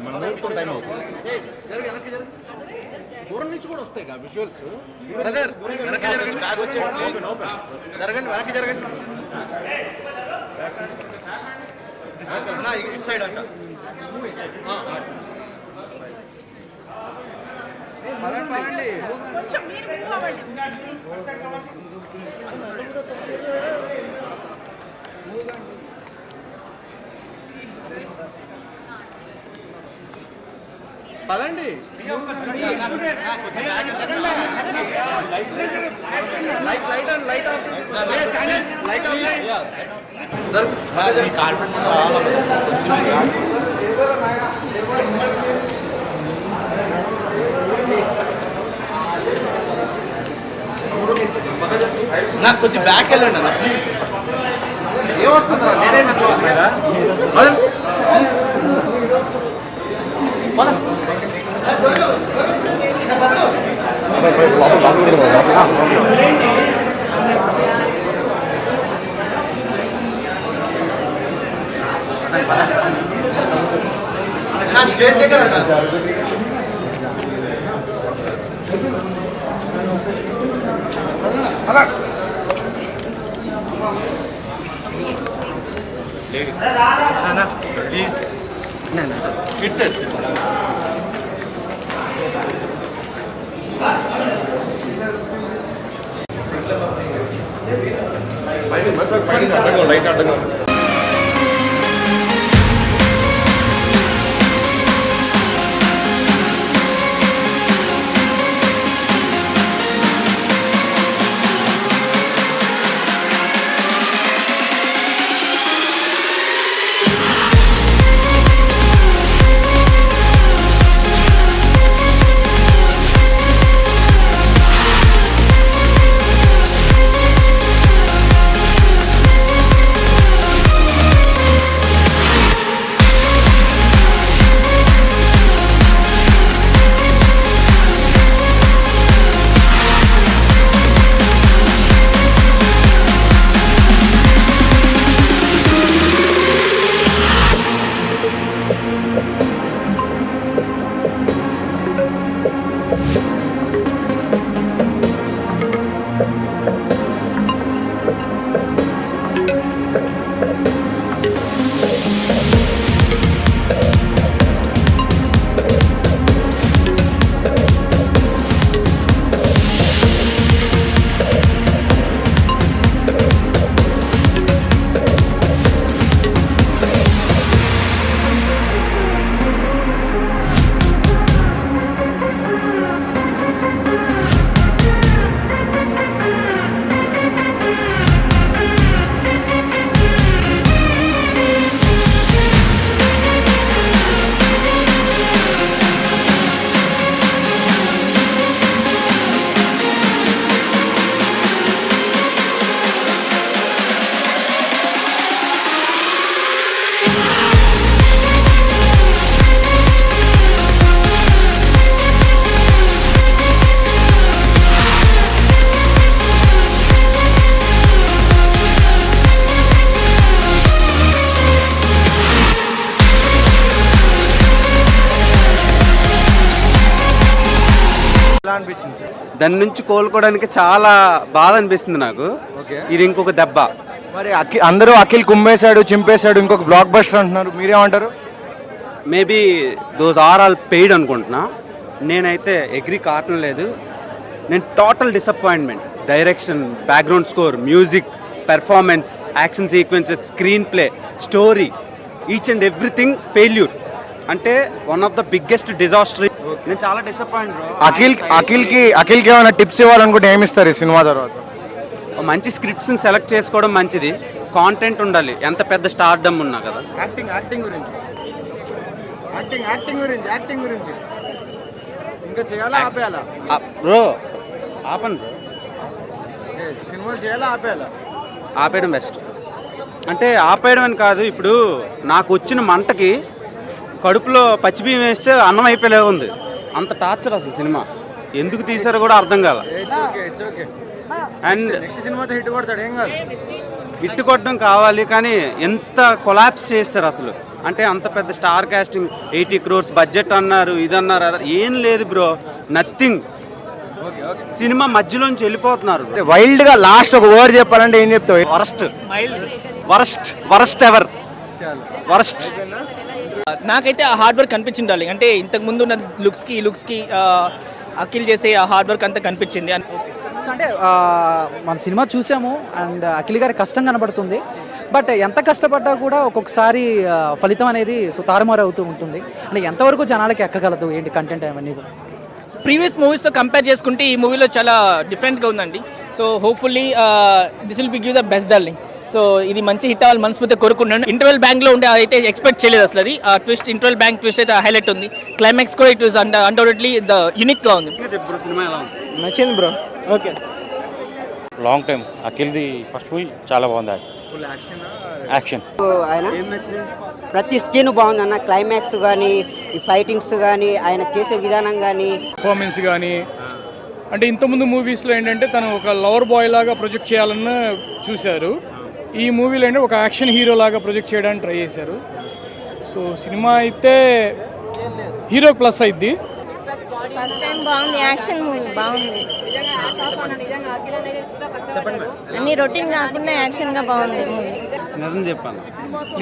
మనం ఊరుకుని టైం అవుతుంది. దూరం నుంచి కూడా వస్తాయి కదా విజువల్స్. జరగండి, వెనక్కి జరగండి. ఇటు సైడ్ అంట. పదండి. నాకు కొంచెం బ్యాక్ వెళ్ళండి అన్న. ఏమొస్తుందా నేనే కనిపిస్తున్నాడా? నా స్టేజ్ దగ్గర ప్లీజ్ ఇట్స్ ఇట్. అడ్డంగా లైట్ అడ్డంగా. దాని నుంచి కోలుకోవడానికి చాలా బాధ అనిపిస్తుంది నాకు. ఇది ఇంకొక దెబ్బ. మరి అందరూ అఖిల్ కుమ్మేశాడు, చింపేశాడు, ఇంకొక బ్లాక్ బస్టర్ అంటున్నారు, మీరేమంటారు? Maybe those are all paid అనుకుంటున్నా. నేనైతే అగ్రీ కావటం లేదు. నేను total disappointment. Direction, background score, music, performance, action sequences, screen play, story, each and everything failure. అంటే one of the biggest disaster. నేను చాలా డిసప్పాయింట్ బ్రో. అఖిల్కి ఏమైనా టిప్స్ ఇవ్వాలనుకుంటే ఏమి ఇస్తారు ఈ సినిమా తర్వాత? మంచి స్క్రిప్ట్స్ని సెలెక్ట్ చేసుకోవడం మంచిది. కాంటెంట్ ఉండాలి, ఎంత పెద్ద స్టార్డమ్ ఉన్నా కదా. యాక్టింగ్ గురించి ఇంకా చేయాలా ఆపేయాలా బ్రో? ఆపండి బ్రో. సినిమాలు చేయాలా ఆపేయాలా? ఆపేయడం బెస్ట్. అంటే ఆపేయడం అని కాదు, ఇప్పుడు నాకు వచ్చిన మంటకి కడుపులో పచ్చిబియ్యం వేస్తే అన్నం అయిపోయలే ఉంది. అంత టార్చర్ అసలు సినిమా. ఎందుకు తీసారో కూడా అర్థం కాల. అండ్ సినిమాతో హిట్ కొడతాడు ఏం కాదు. హిట్ కొట్టడం కావాలి, కానీ ఎంత కొలాప్స్ చేస్తారు అసలు. అంటే అంత పెద్ద స్టార్ కాస్టింగ్, 80 crores బడ్జెట్ అన్నారు, ఇదన్నారు, ఏం లేదు బ్రో, నథింగ్. సినిమా మధ్యలోంచి వెళ్ళిపోతున్నారు. వైల్డ్ గా లాస్ట్ ఒక వర్డ్ చెప్పాలంటే ఏం చెప్తావు? Worst worst ever worst. నాకైతే ఆ హార్డ్ వర్క్ కనిపించింది డార్లింగ్. అంటే ఇంతకు ముందు ఉన్న లుక్స్కి అఖిల్ చేసే ఆ హార్డ్ వర్క్ అంతా కనిపించింది. సో అంటే మన సినిమా చూసాము అండ్ అఖిల్ గారి కష్టం కనబడుతుంది. బట్ ఎంత కష్టపడ్డా కూడా ఒక్కొక్కసారి ఫలితం అనేది తారుమారు అవుతూ ఉంటుంది. అంటే ఎంతవరకు జనాలకి ఎక్కగలదు ఏంటి కంటెంట్ అవన్నీ కూడా? ప్రీవియస్ మూవీస్తో కంపేర్ చేసుకుంటే ఈ మూవీలో చాలా డిఫరెంట్గా ఉందండి. So hopefully this will be give the best darling. So ఇది మంచి హిట్ అవ్వాలి మనస్ఫూర్తిగా కోరుకున్నాను. ఇంటర్వెల్ బ్యాంక్లో ఉండే అయితే ఎక్స్పెక్ట్ చేయలేదు అసలు. అది ఆ ట్విస్ట్, ఇంటర్వెల్ బ్యాంక్ ట్విస్ట్ అయితే హైలైట్ ఉంది. క్లైమాక్స్ కూడా ఇట్ వాస్ అన్డౌటెడ్లీ ద యూనిక్గా ఉంది. సినిమా ఎలా ఉంది? నచ్చింది బ్రో. ఓకే. లాంగ్ టైం అఖిల్ది ఫస్ట్ మూవీ చాలా బాగుంది. యాక్షన్ ఆయన ప్రతి స్కిన్ బాగుంది అన్న. క్లైమాక్స్ కానీ, ఈ ఫైటింగ్స్ కానీ, ఆయన చేసే విధానం కానీ, పర్ఫార్మెన్స్ కానీ. అంటే ఇంతకుముందు మూవీస్లో ఏంటంటే తను ఒక లవర్ బాయ్ లాగా ప్రొజెక్ట్ చేయాలని చూశారు. ఈ మూవీలో ఏంటంటే ఒక యాక్షన్ హీరో లాగా ప్రొజెక్ట్ చేయడానికి ట్రై చేశారు. సో సినిమా అయితే హీరో ప్లస్ అయింది. ఫస్ట్ టైం బాగుంది, యాక్షన్ మూవీ బాగుంది. అన్ని రొటీన్ కాకుండా యాక్షన్ గా బాగుంది మూవీ. నిజం చెప్పాను,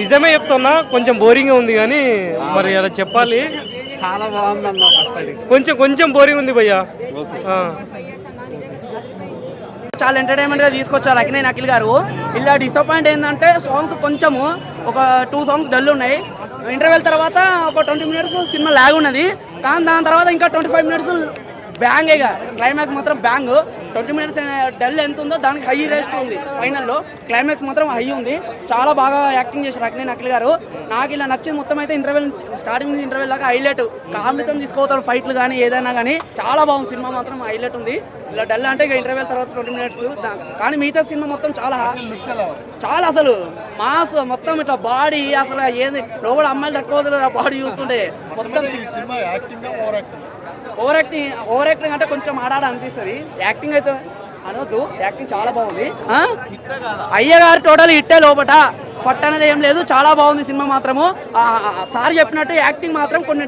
నిజమే చెప్తున్నా, కొంచెం బోరింగ్ ఉంది కానీ మరి అలా చెప్పాలి. చాలా బాగుంది అన్న. ఫస్ట్ కొంచెం బోరింగ్ ఉంది భయ్యా. చాలా ఎంటర్టైన్మెంట్గా తీసుకొచ్చారు అక్కినేని అఖిల్ గారు. ఇలా డిసప్పాయింట్ ఏంటంటే సాంగ్స్ కొంచెము ఒక 2 songs డల్ ఉన్నాయి. ఇంటర్వెల్ తర్వాత ఒక 20 minutes సినిమా లాగ్ ఉన్నది. కానీ దాని తర్వాత ఇంకా 25 minutes బ్యాంగ్. ఇక క్లైమాక్స్ మాత్రం బ్యాంగ్. 20 minutes డల్ ఎంత ఉందో దానికి హై రేస్ట్ ఉంది. ఫైనల్లో క్లైమాక్స్ మాత్రం హై ఉంది. చాలా బాగా యాక్టింగ్ చేశారు అక్కినేని అఖిల్ గారు. నాకు ఇలా నచ్చింది మొత్తం అయితే ఇంటర్వెల్, స్టార్టింగ్ నుంచి ఇంటర్వెల్ దాకా హైలైట్. కామెడీతో తీసుకోతారు ఫైట్లు కానీ ఏదైనా కానీ. చాలా బాగుంది సినిమా మాత్రం, హైలైట్ ఉంది. ఇలా డల్ అంటే ఇక ఇంటర్వెల్ తర్వాత 20 minutes. కానీ మిగతా సినిమా మొత్తం చాలా అసలు మాస్ మొత్తం ఇట్లా బాడీ అసలు ఏది లోపల అమ్మాయిలు తట్టుకోవద్దు ఆ బాడీ చూస్తుంటే మొత్తం. ఓవర్ యాక్టింగ్ అంటే కొంచెం ఆడాడ అనిపిస్తుంది. యాక్టింగ్ అయితే అనొద్దు, యాక్టింగ్ చాలా బాగుంది. అయ్యగారు టోటల్ హిట్టే లోపట, ఫట్ అనేది ఏం లేదు. చాలా బాగుంది సినిమా మాత్రము. సార్ చెప్పినట్టు యాక్టింగ్ మాత్రం కొన్ని